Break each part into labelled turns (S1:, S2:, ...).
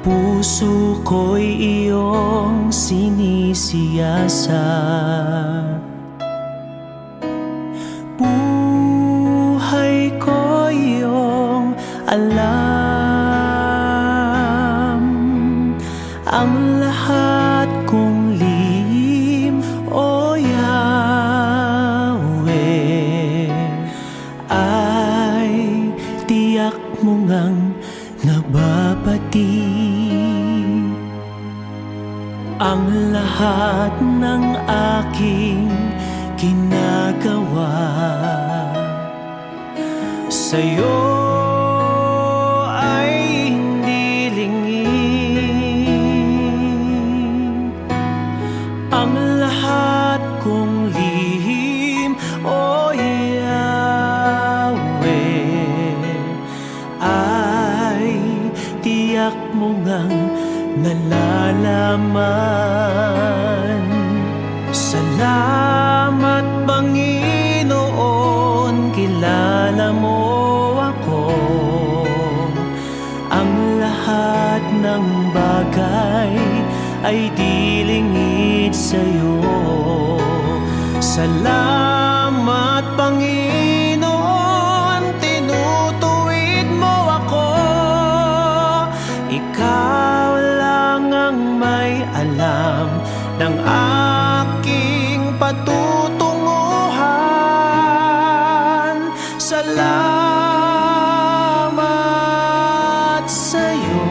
S1: Puso ko'y iyong sinisiyasat, buhay ko'y iyong alam. Ang lahat kong lihim, O Yahweh, ay tiyak mo ngang nababati. Ang lahat ng aking ginagawa sa'yo ay hindi lingid. Ang lahat kong lihim, O Yahweh, ay tiyak mo ngang nalalaman. Salamat Panginoon, kilala mo ako. Ang lahat ng bagay ay di lingid sa'yo. Salamat Panginoon, tinutuwid mo ako. Ikaw lang ang may alam ng aking patutunguhan. Salamat sa'yo,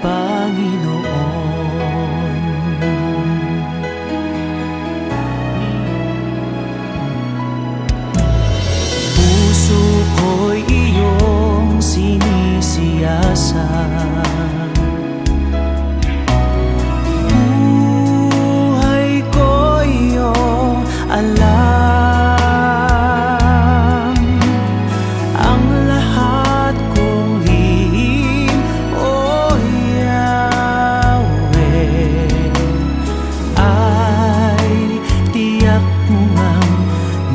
S1: Panginoon. Puso ko'y iyong sinisiyasat, alam. Ang lahat kong lihim, O Yahweh, ay tiyak mo ngang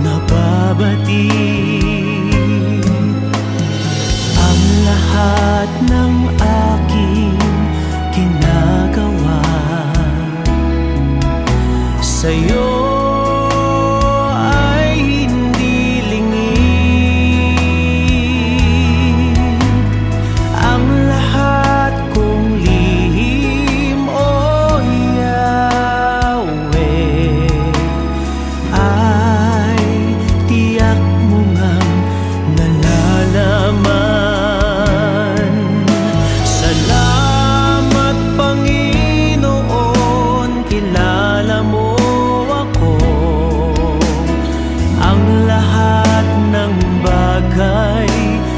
S1: nababati. Ang lahat ng aking ginagawa sa'yo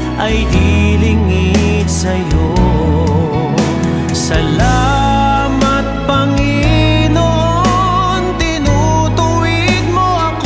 S1: ay di lingid sa'yo. Salamat Panginoon, tinutuwid mo ako.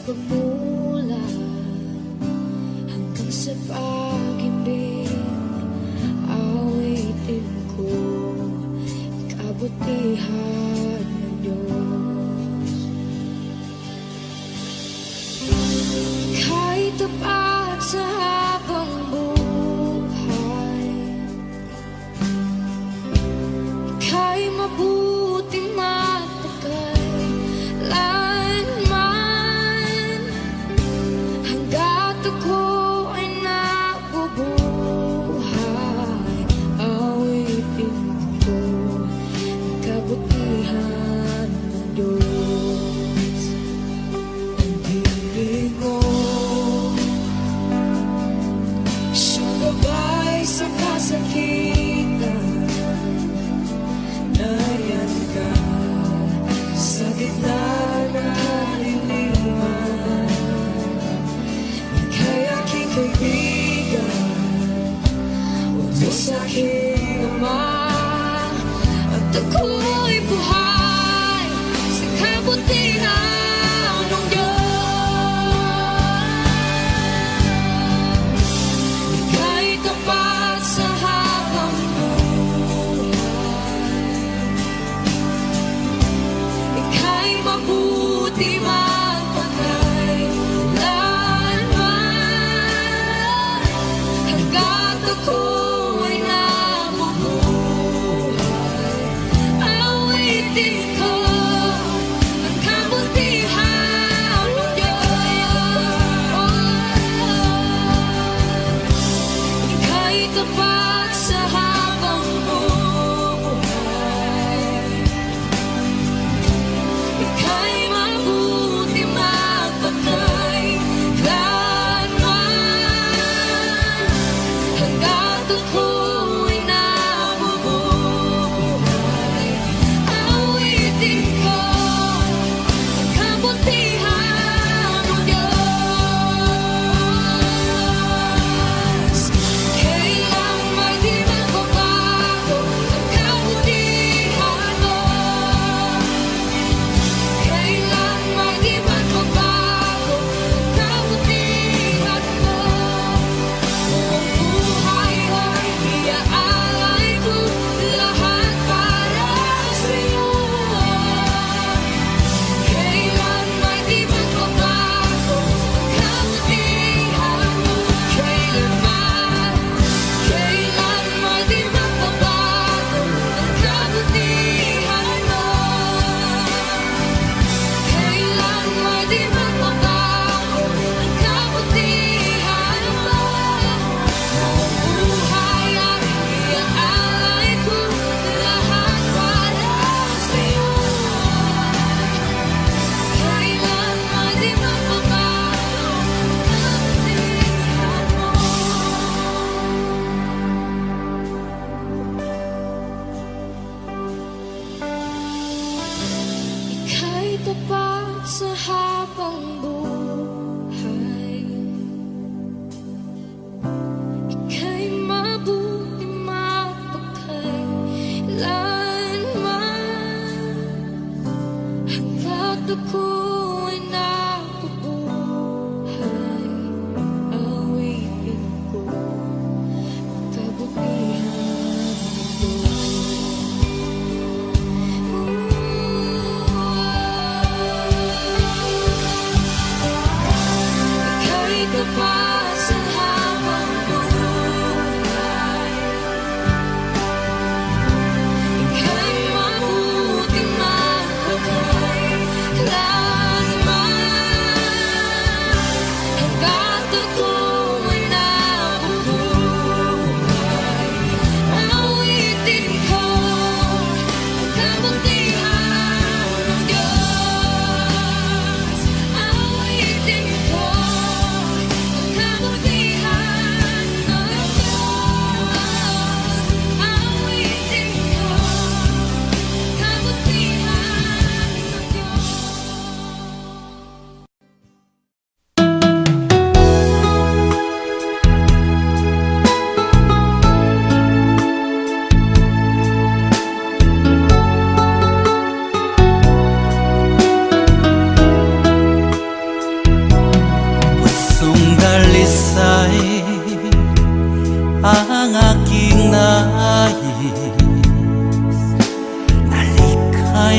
S2: pagmula hanggang sa pag-ibig, awitin ko kabutihan ng Diyos. Ika'y tapat sa habang buhay, ika'y mabuti matagal lanman, hanggat ako ay nabubuhay, awitin ko ang kabutihan ng Diyos. Ang hiling mo, siyang gabay sa kasakitan, nariyan ka sa gitna ng kaliliman. Ika'y aking kaibigan, Diyos aking Ama, at ako'y buhay sa kabutihan ng Diyos. Ika'y tapat sa habang buhay, ika'y mabuti magpatay lanman, hanggat ako ay nabubuhay, awitin ko ang kabutihan ng Diyos. Ika'y tapat sa habang buhay, ika'y mabuti magpatay lanman, hanggat ako'y nabubuhay, awitin ko ang kabutihan ng Diyos. Kailang may di magbabago ang kabutihan mo, kailan may di magbabago ang kabutihan mo. Buong buhay ay iaalay ko lahat para sa'yo. Kailan may di magbabago ang kabutihan mo, kailanman, kailan may di magbabago ang kabutihan mo, kailan may di magbabago ang kabutihan mo. Buong buhay ay iaalay ko lahat para sa'yo. Kailan may di magbabago ang kabutihan mo. Ika'y tapat sa habang buhay, ika'y mabuti magpakailanman, hanggat ako'y nabubuhay, awitin ko ang kabutihan ng Ika'y tapat sa habang buhay, ika'y mabuti magpakailanman,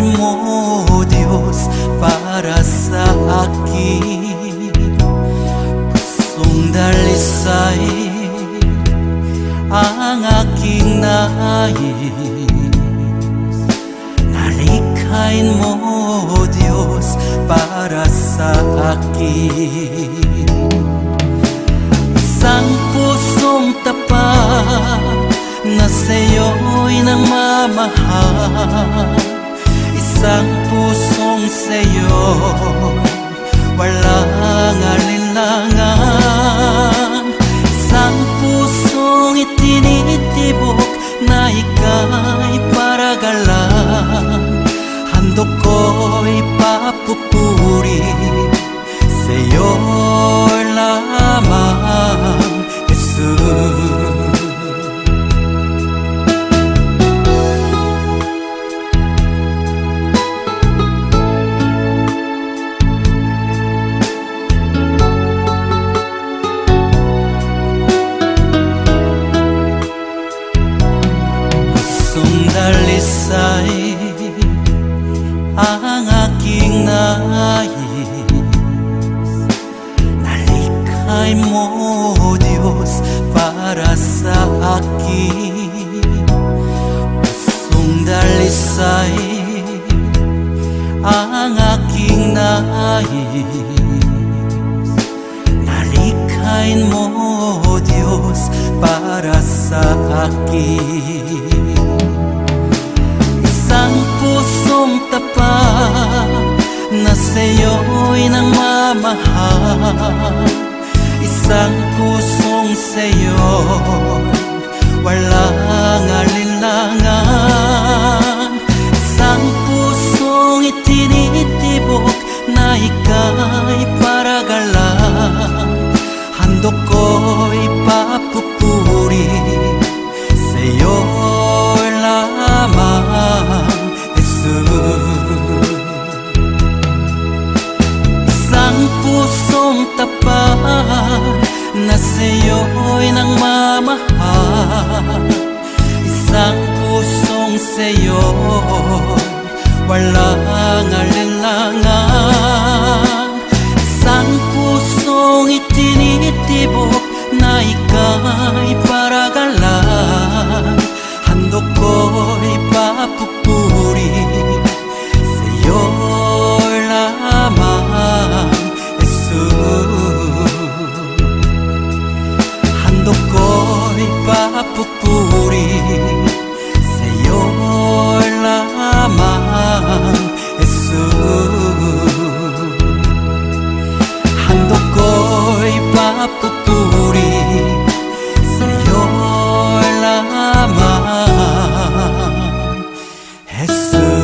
S3: Nalikhay mo, Diyos, para sa akin. Pusong dalisay ang aking nais. Nalikhain mo, Diyos, para sa akin. Isang pusong tapat na sa'yo'y nangmamahal. Isang pusong sa'yo, walang alinlangan. Isang pusong itinitibok na ika'y paragalan. Handog ko'y papupuri sa'yo lamang, Jesus. Dalisay ang aking nais. Nalikhay mo, Diyos, para sa akin. Pusong dalisay ang aking nais. Nalikhain mo, Diyos, para sa akin. Isang pusong tapat na sa'yo'y nangmamahal. Isang pusong sa'yo, walang alinlangan. Isang pusong itinitibok na ika'y paragalan. Handog ko'y papupuri sa'yo lamang, Jesus. Isang pusong tapat na sa'yo'y nangmamahal. Isang pusong sa'yo, walang alinlangan. Isang pusong itinitibok na ika'y paragalan. Handog ko'y papupuri sa'yo lamang, Jesus. Handog ko'y papupuri sa'yo lamang, Jesus. Handog ko'y papupuri sa'yo lamang, Jesus.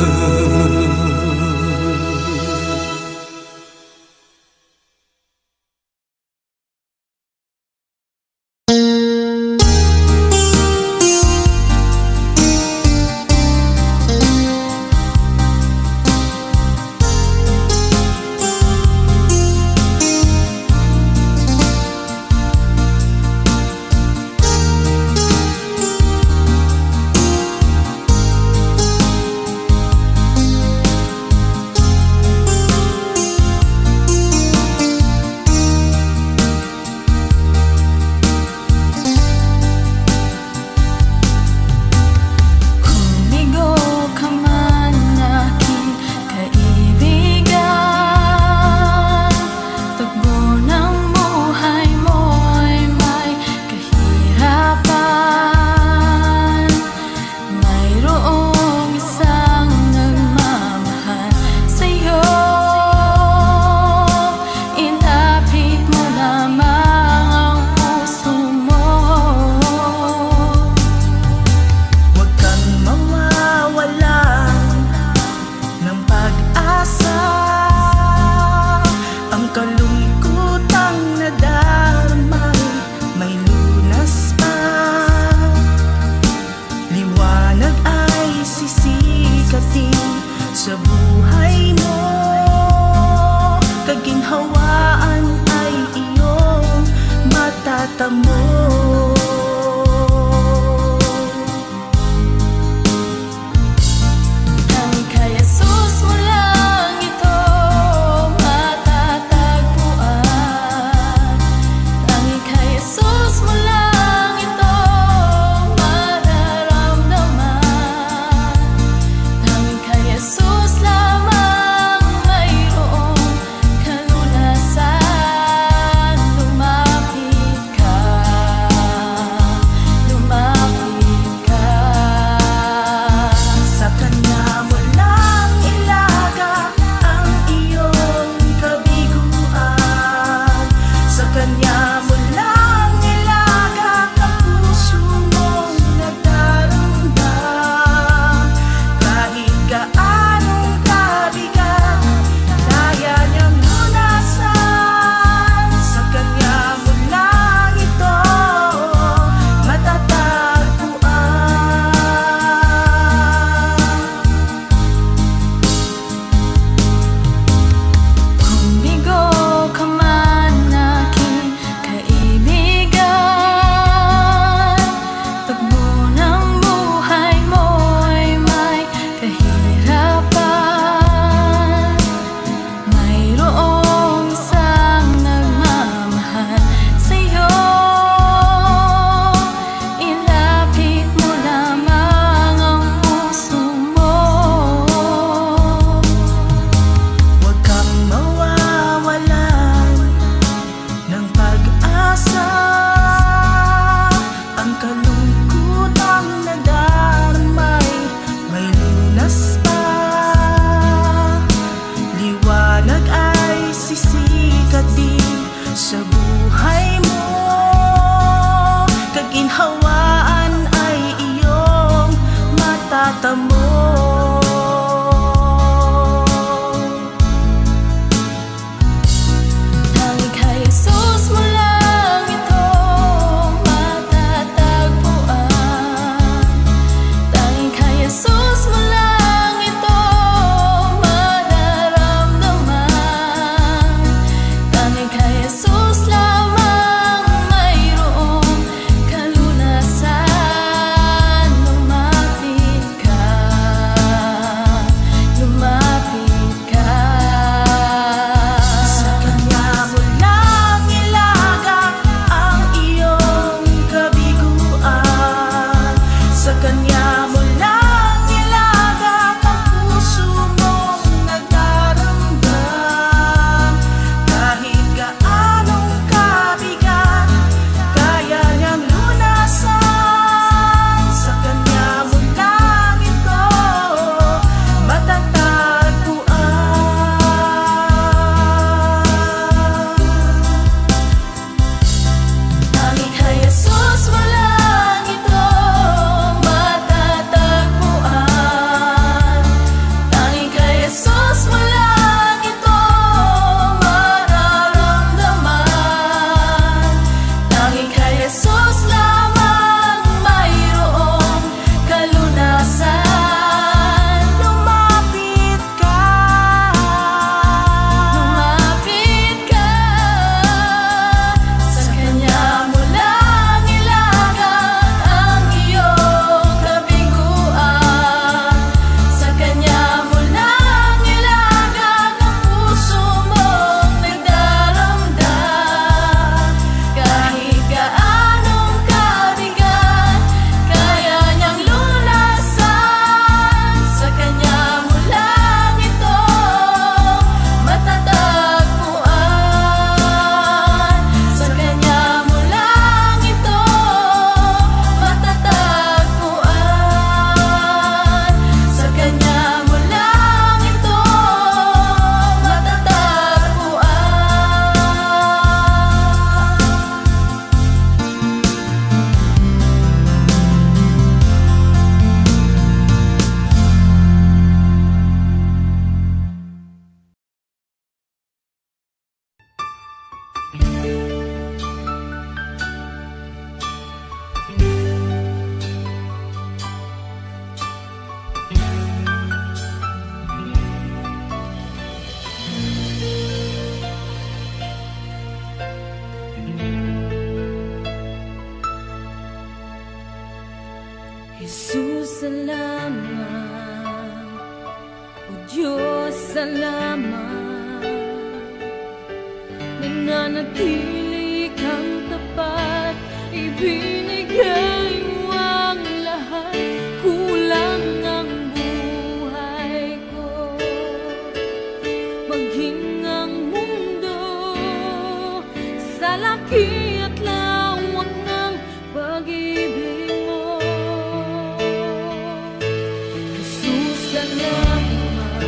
S2: Ang kaya
S1: oras pa, liwanag ay sisikat din sa buhay mo. Kaginhawaan ay iyong matatamo. Tanging kay Jesus mo lang ito matatagpuan. Tanging kay Jesus mo lang ito mararamdaman. Tanging kay Jesus lamang mayroong kalunasan. Lumapit ka, lumapit ka. Sa Kanya mo lang ilaga ang iyong kabiguan. Sa Kanya mo lang ilaga ang puso mong nagdaramdam. Kahit gaanong kabigat, kaya niyang lunasan. Sa Kanya mo lang ito matatagpuan. Tanging kay Jesus mo lang ito matatagpuan. Tanging kay Jesus mo lang ito mararamdaman. Tanging kay Jesus lamang mayroong kalunasan. Lumapit ka, lumapit ka. Sa Kanya mo lang ilaga ang iyong kabiguan. Sa Kanya mo lang ilaga ang puso mong nagdaramdam. Kahit gaanong kabigat, kaya niyang lunasan. Sa Kanya mo lang ito matatagpuan. Sa Kanya mo lang ito matatagpuan. Sa Kanya mo lang ito Jesus, salamat. O Diyos, salamat. Nananatili kang tapat, ibinigay mo ang lahat. Kulang ang buhay ko, maging ang mundo sa laki at lawak ng pag-ibig mo. Jesus, salamat.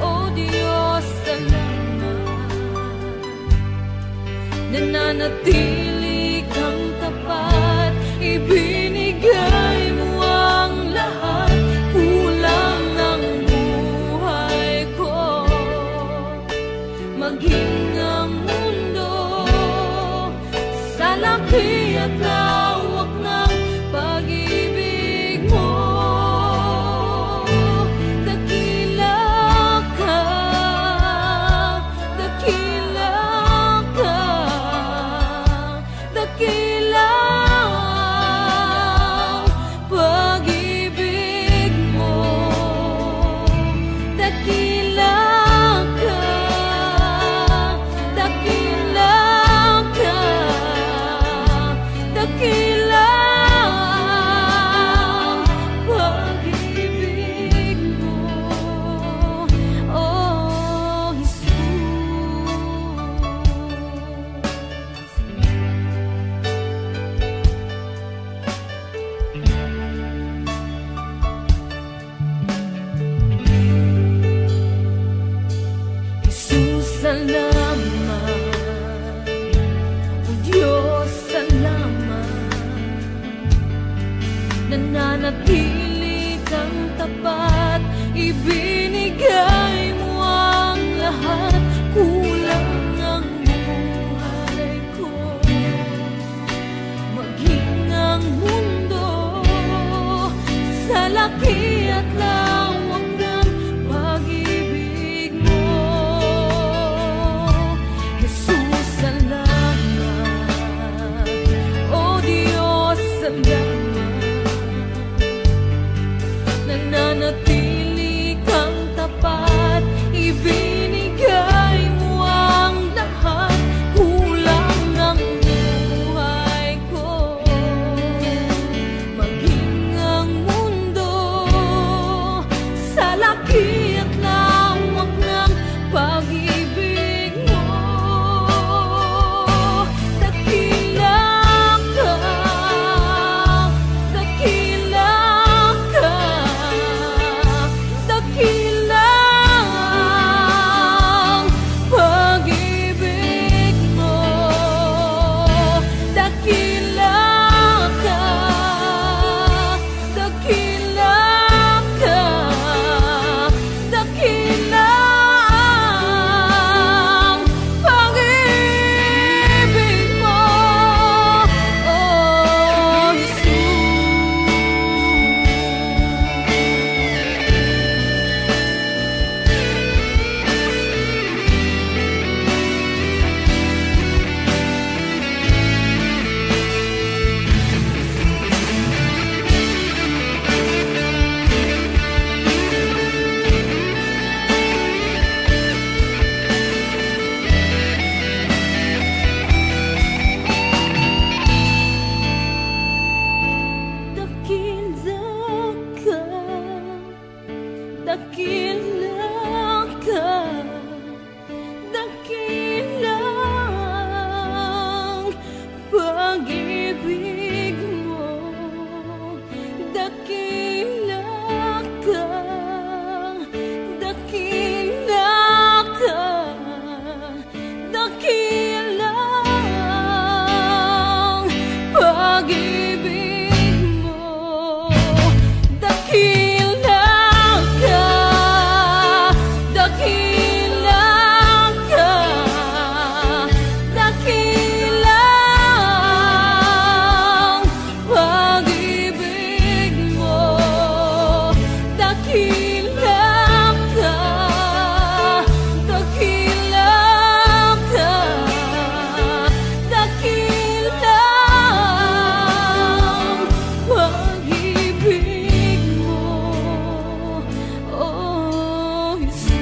S1: O Diyos, salamat. Nananatili kang tapat, ibinigay mo ang lahat. Kulang ang buhay ko, maging ang mundo sa laki at lawak ng pag-ibig mo. Dakila ka, dakila ka.
S2: ibinigay mo ang lahat. Kulang ang buhay ko, maging ang mundo sa laki at lawak ng pag-ibig mo. Jesus, salamat. O Diyos, salamat. Nananatili kang tapat, ibinigay mo ang lahat. Kulang ang buhay ko, maging ang mundo sa laki at lawak ng pag-ibig mo. Dakila ka, dakila ka, dakila ang pag-ibig mo. Dakila ka, dakila ka, dakila ang pag-ibig mo. Oh, dakila ka, dakila ka, dakila ang pag-ibig mo. Dakila ka, dakila ka, dakila ang pag-ibig mo. Dakila ka, dakila ka, dakila ang pag-ibig mo. Dakila ka, dakila ka, dakila ang pag-ibig mo. Oh, Jesus.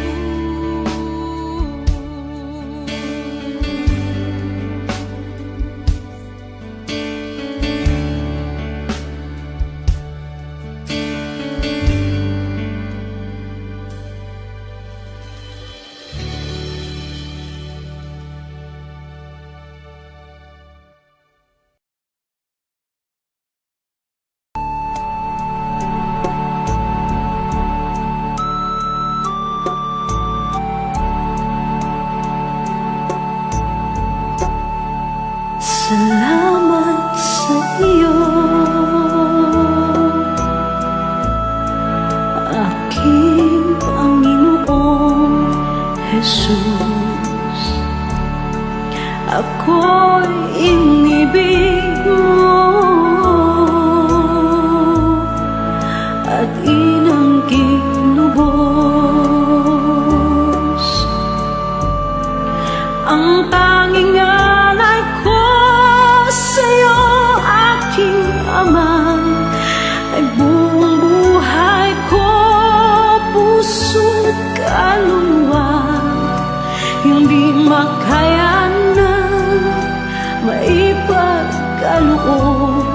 S1: Salamat sa iyo, aking Panginoong Jesus. Ako'y inibig mo at inanggig lubos. Ang tanging alay ko sa'yo, aking Ama, ay buong buhay ko, puso't kaluluwa. Hindi makaya na maipagkaloob,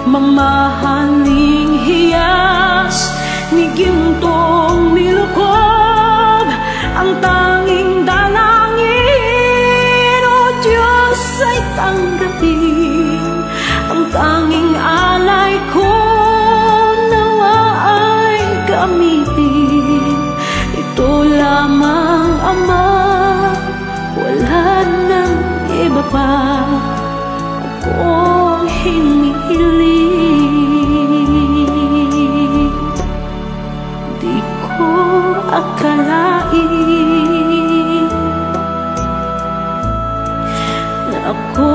S1: mamahaling hiyas ni gintong nilukob. Ang tanging dalangin, O Diyos, ay tanggapin. Ang tanging alay ko, nawa ay gamitin. Ito lamang, Ama, wala nang iba pa akong hinihiling. Di ko ko akalain na ako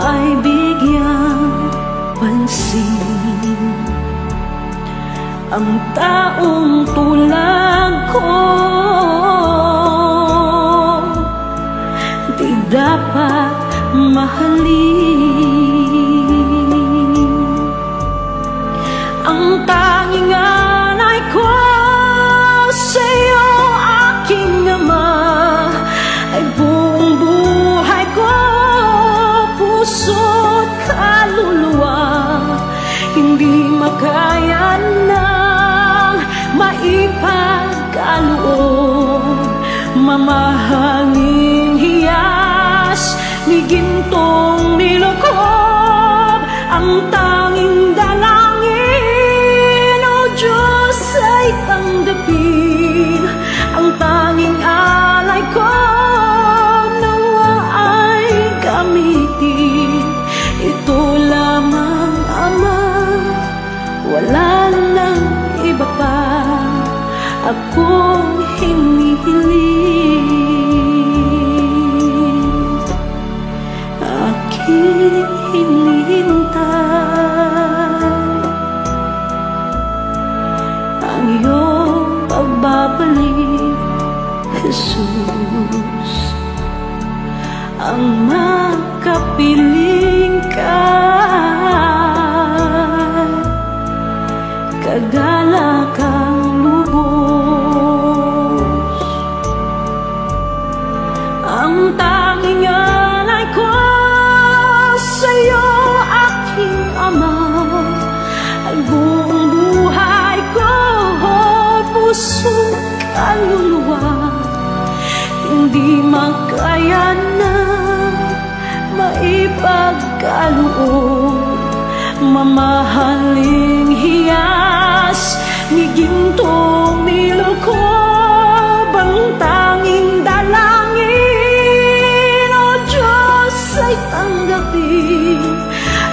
S1: ay bigyang pansin. Ang taong tulad ko di dapat mahalin. Ang tanging alay ko sa'yo, aking Ama, ay buong buhay ko, puso't kaluluwa. Hindi makaya ng maipagkaloob, mamahaling hiyas ni gintong nilukob. Ang tanging dalangin, O Diyos, ay tanggapin. Ang tanging alay ko nawa ay gamitin. Ito lamang, Ama, wala nang iba pa akong hinihiling. Aking hinihintay ang iyong pagbabalik, Jesus. Ang makapiling ka, kagalakang lubos. Ang tanging alay ko sa'yo, aking Ama, ay buong buhay ko, puso't kaluluwa. Hindi makaya na maipagkaloob, mamahaling hiyas ni gintong nilukob. Ang tanging dalangin, O Diyos, ay tanggapin.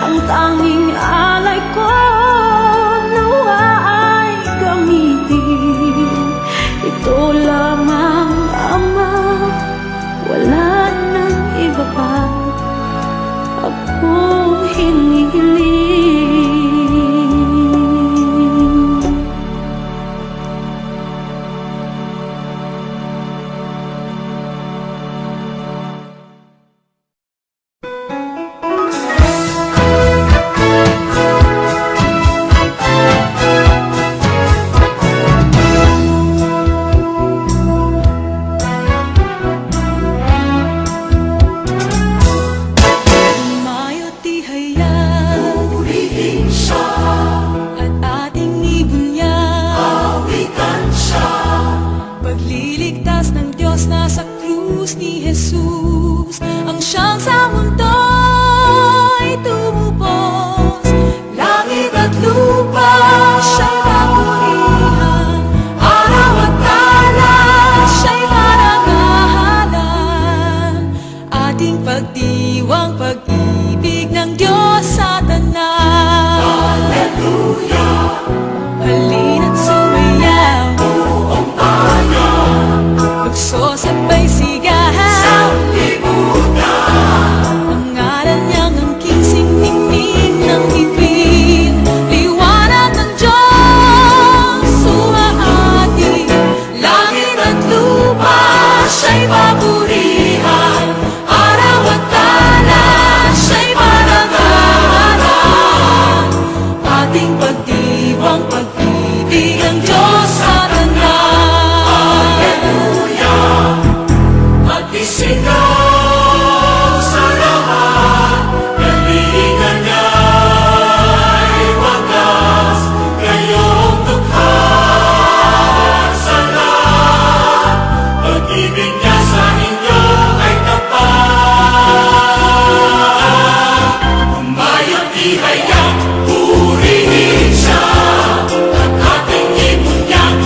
S1: Ang tanging alay ko nawa ay gamitin. Ito lamang, Ama, wala nang iba pa akong hinihiling.
S4: Purihin siya at ating ipunyan.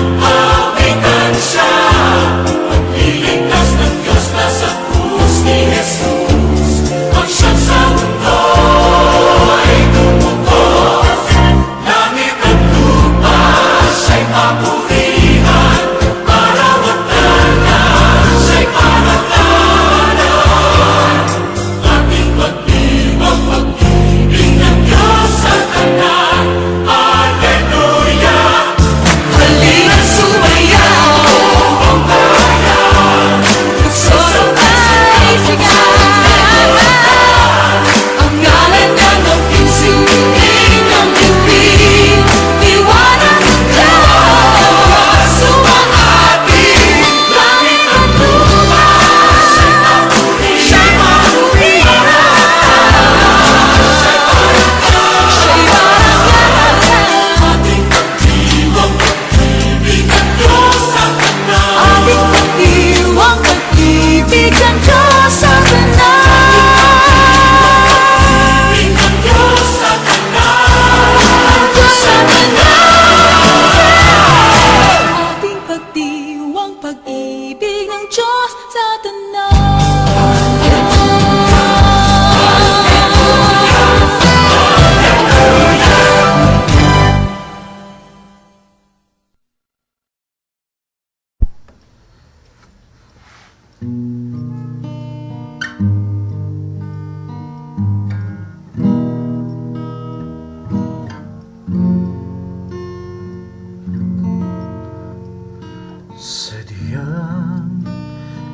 S4: Sadyang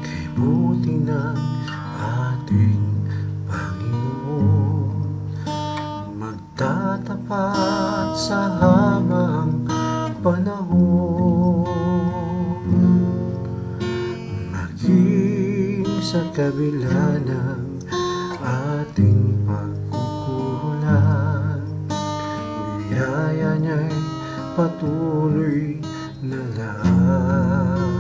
S4: kay buti ng ating Panginoon, magtatapat sa habang panahon, maging sa kabila ng ating pagkukulang, biyaya niya'y patuloy na lang.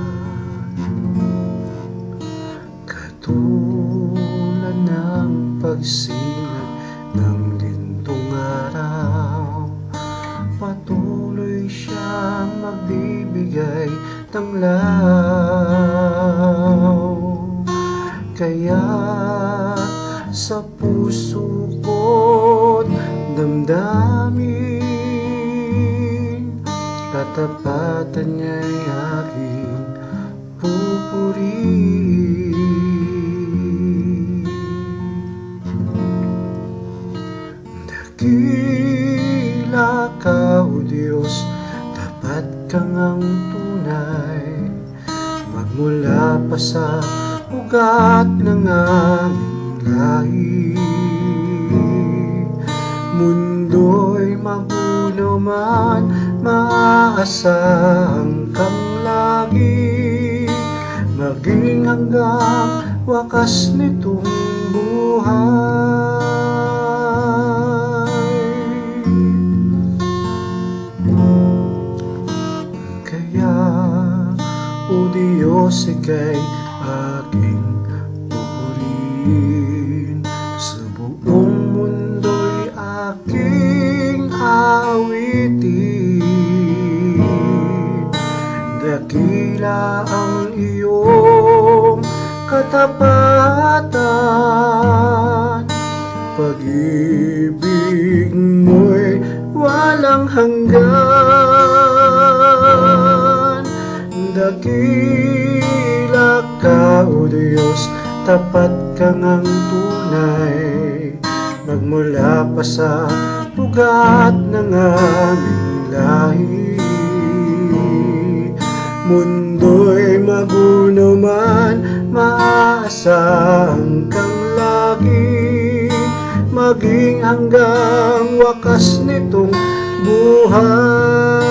S4: Katulad ng pagsinag ng lintong araw, patuloy siyang magbibigay tanglaw. Kaya't sa puso ko't damdamin, katapatan niya'y aking pupurihin. Dakila ka, O Diyos, tapat kang ang tunay, magmula pa sa ugat ng aming lahi. Mundo'y magulo man, maaasahan kang lagi, maging hanggang wakas nitong buhay. Kaya, O Diyos, ika'y aking pupurihin, sa buong mundo'y aking awitin. Dakila ang iyong katapatan, pag-ibig mo'y walang hanggan. Dakila ka, O Diyos, tapat kang ang tunay, magmula pa sa ugat ng aming lahi. Mundo'y magulo man, maaasahan kang lagi, maging hanggang wakas nitong buhay.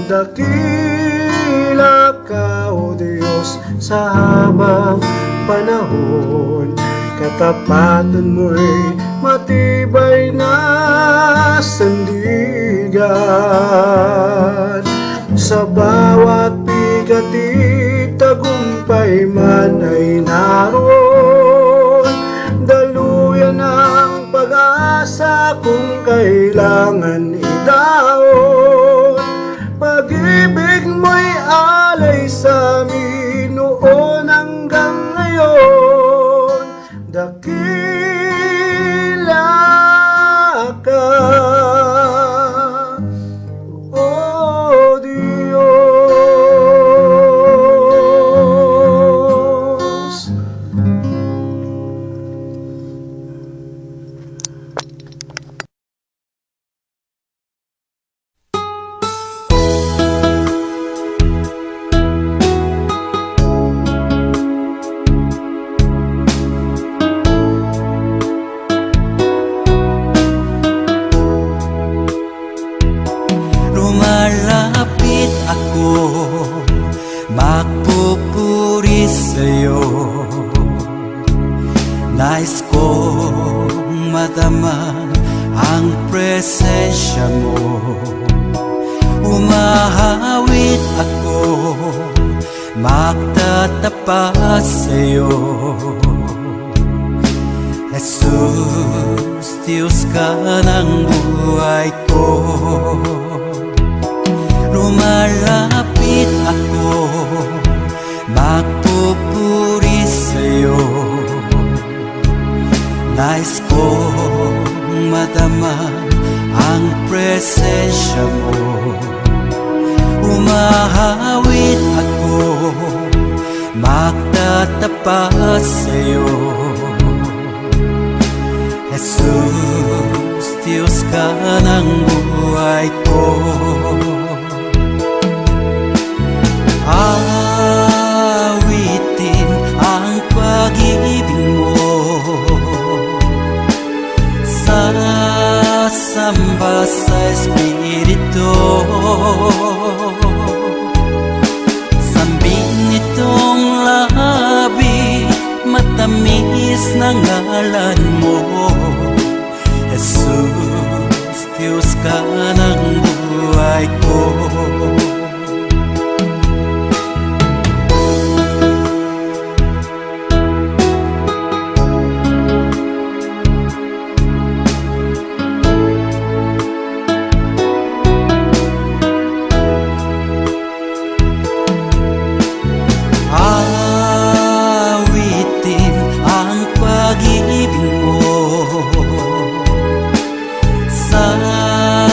S4: Dakila ka, O Diyos, sa habang panahon, katapatan mo'y matibay na sandigan. Sa bawat bigati, tagumpay man ay naroon, daluyan ang pag-asa kung kailangan idaon. Pag-ibig mo'y alay sa amin noon hanggang ngayon. Dakila ka, O Diyos.
S3: Lumalapit ako, magpupuri sa'yo. Nais kong madama ang presensya mo. Umahawit ako, magtatapat sa'yo. Jesus, Diyos ka ng buhay ko. Lumalapit ako, magpupuri sa'yo. Nais kong madama ang presensya mo. Umahawit ako, magtatapat sa'yo. Jesus, Diyos ka ng buhay ko. Awitin ang pag-ibig mo, sasamba sa Espiritu. Sambing nitong labi, matamis na ngalan mo. Jesus, Diyos ka ng buhay ko. Awitin ang pag-ibig mo, sasamba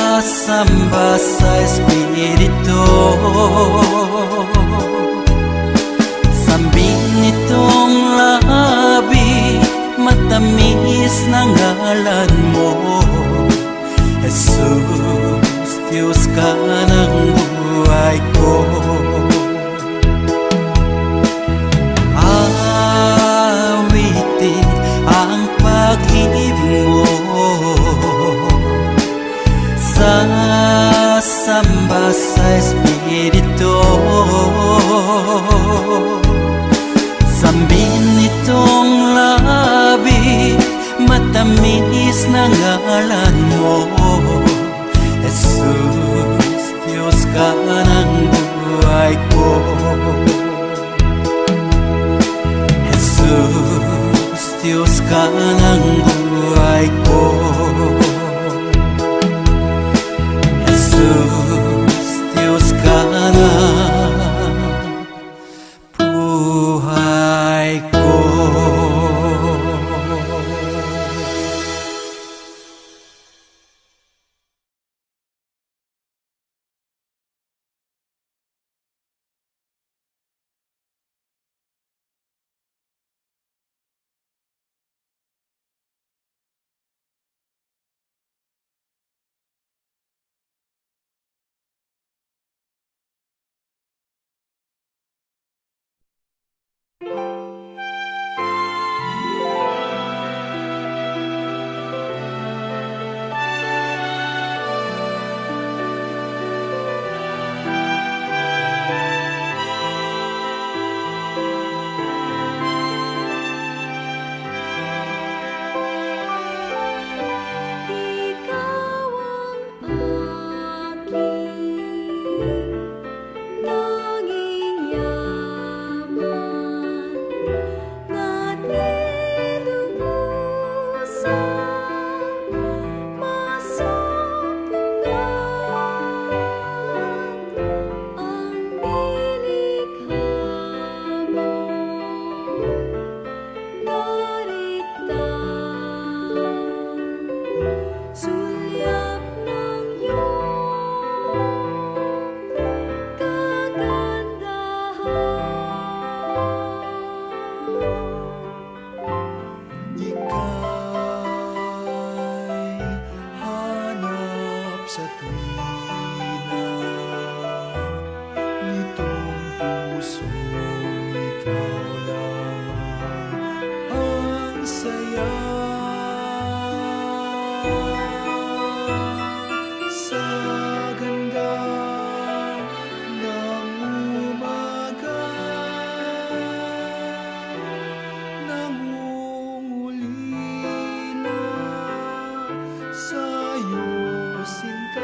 S3: sa Espiritu. Sambing nitong labi, matamis na ngalan mo. Jesus, Diyos ka ng buhay ko. Awitin ang pag-ibig mo, sasamba sa Espiritu. Sambin nitong labi, matamis na ngalan mo. Jesus, Diyos ka ng buhay ko. Jesus, Diyos ka ng buhay ko. Jesus, Diyos ka ng buhay ko.
S5: Sa'yo sinta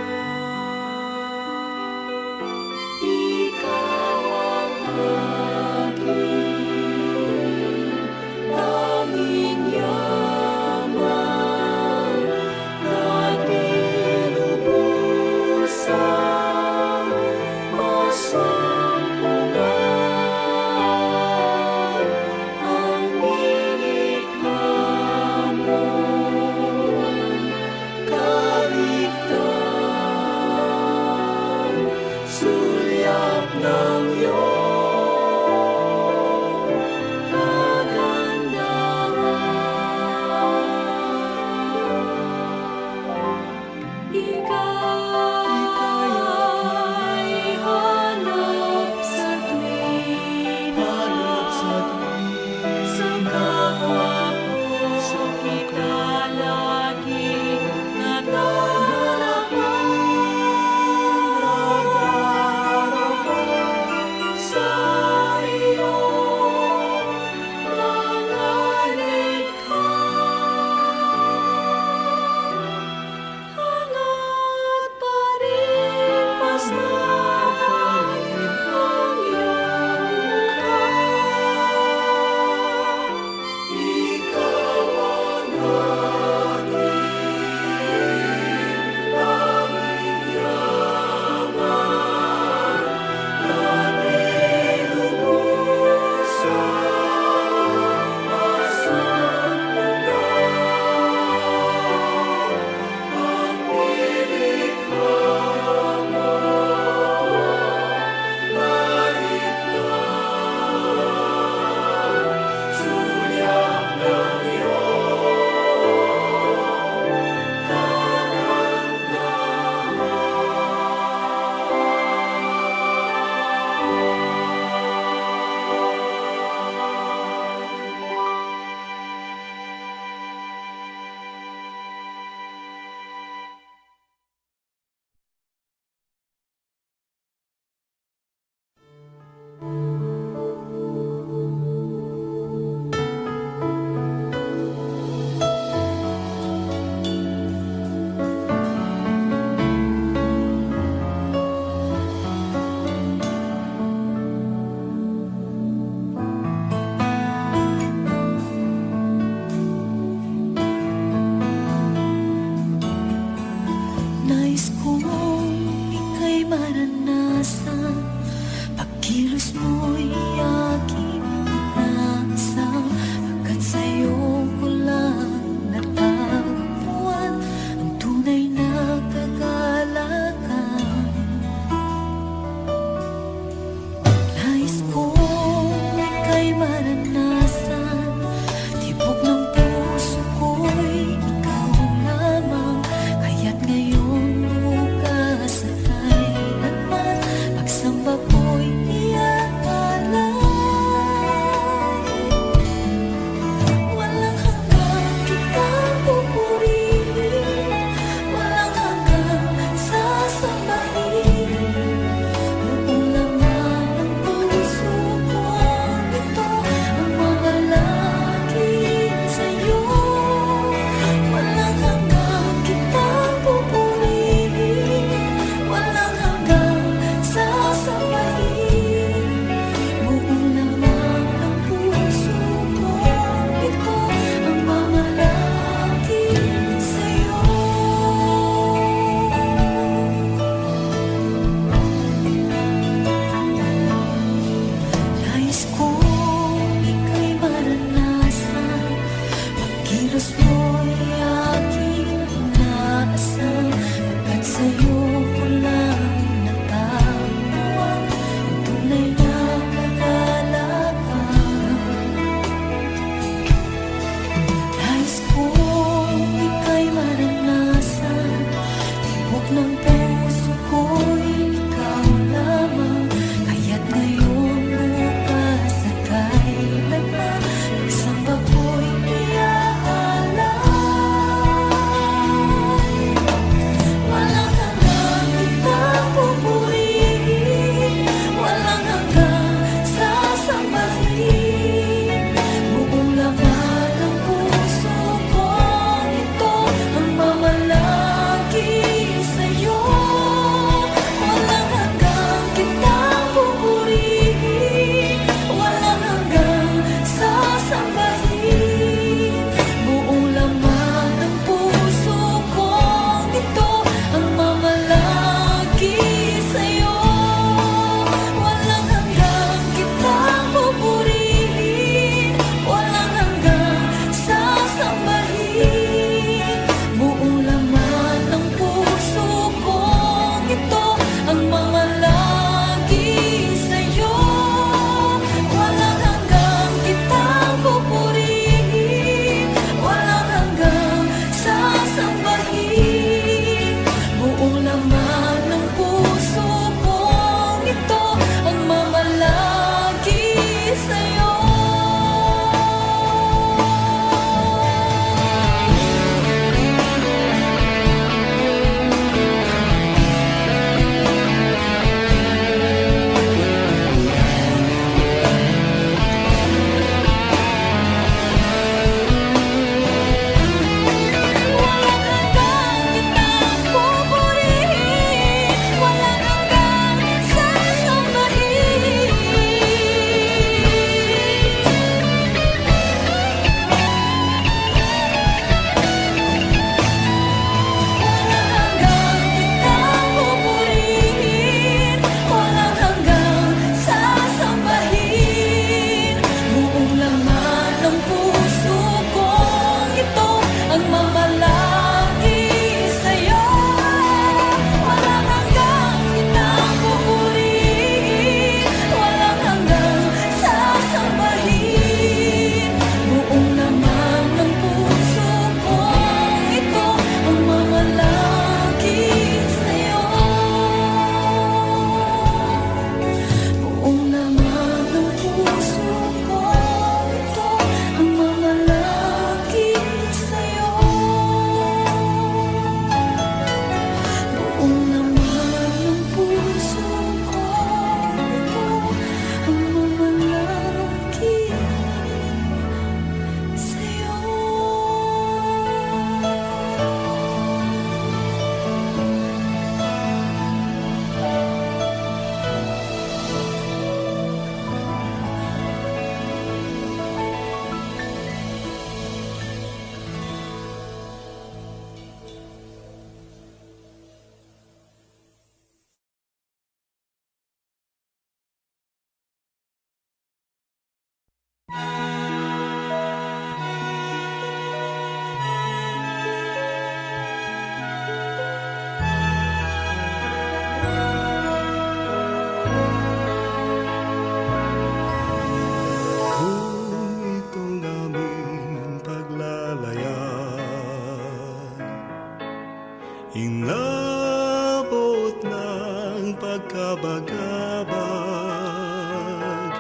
S5: Inabot ng pagkabagabag,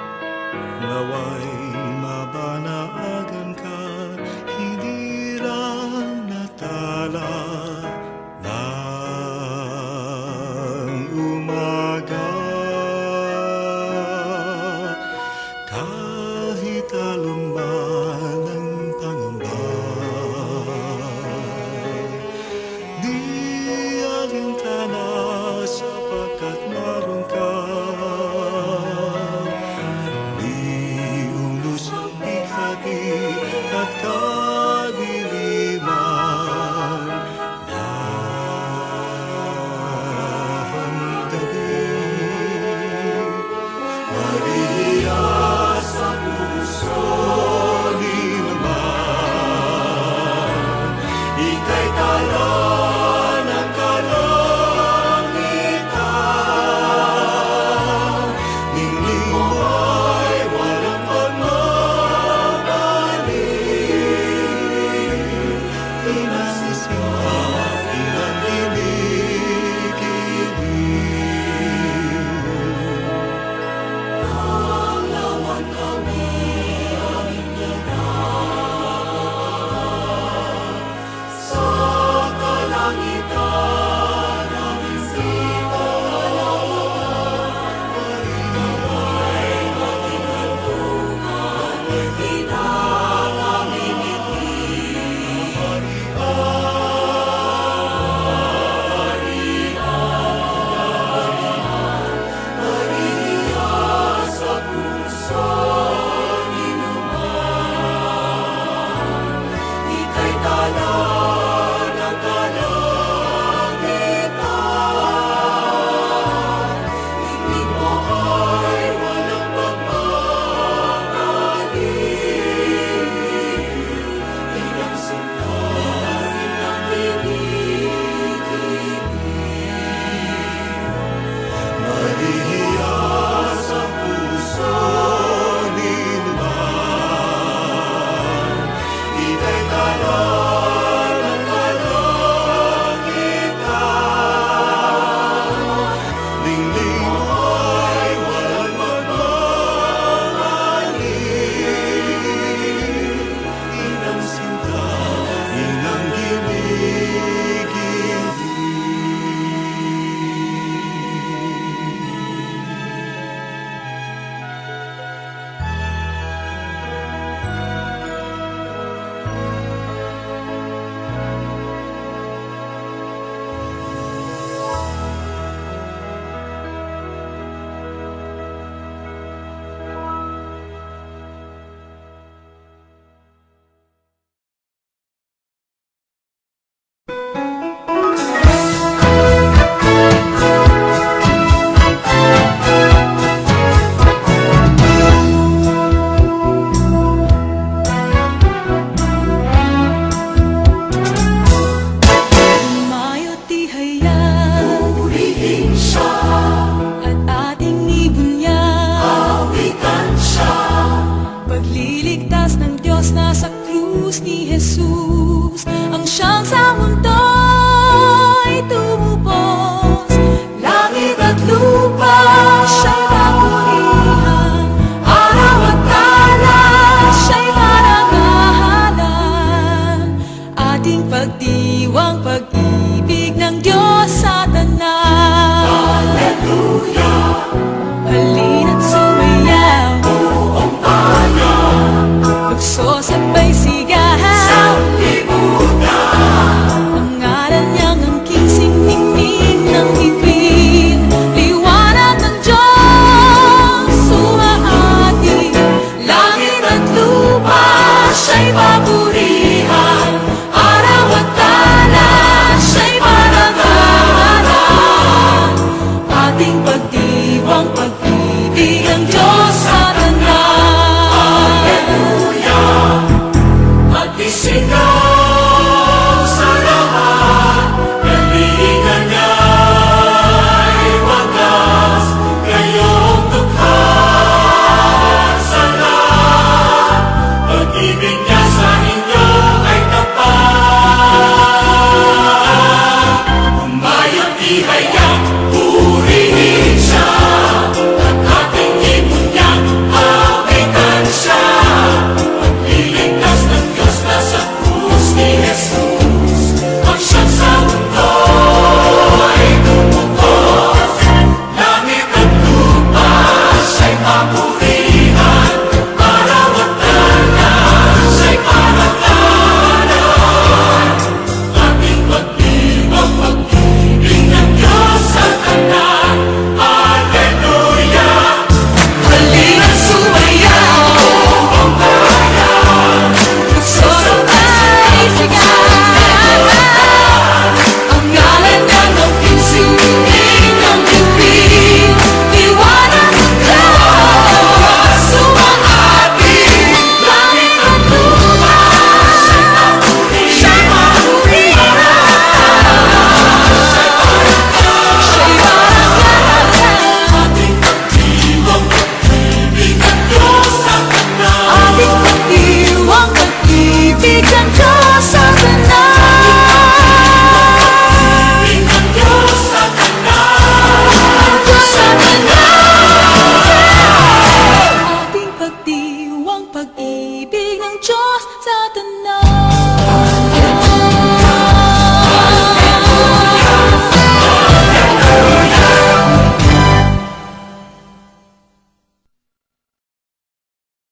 S5: naway mabanaagan ka, hindi lang natala ng umaga. Kahit alon man ang pangamba, di alintana sapagkat naroon ka. Di unos ang bigati at kadiliman ng gabi. Maria sa puso ni naman, ika'y tala ng kalangitan. Ningning mo ay walang pagmamali, inasisinta, inanginig-inig. Naman kami aming ginaan sa kalangitan, aming sitalawan. Marinaway ating handungan, inang aming ngiti. Maria sa puso ni naman, ika'y tala ng kalangitan. Ningning mo ay walang pagmamali, ilang sinta, ilang kinig-kinig. Maria sa puso ni naman, ika'y tala ng kalangitan. Ningning mo ay walang pagmamali, inang sinta, inang ginig.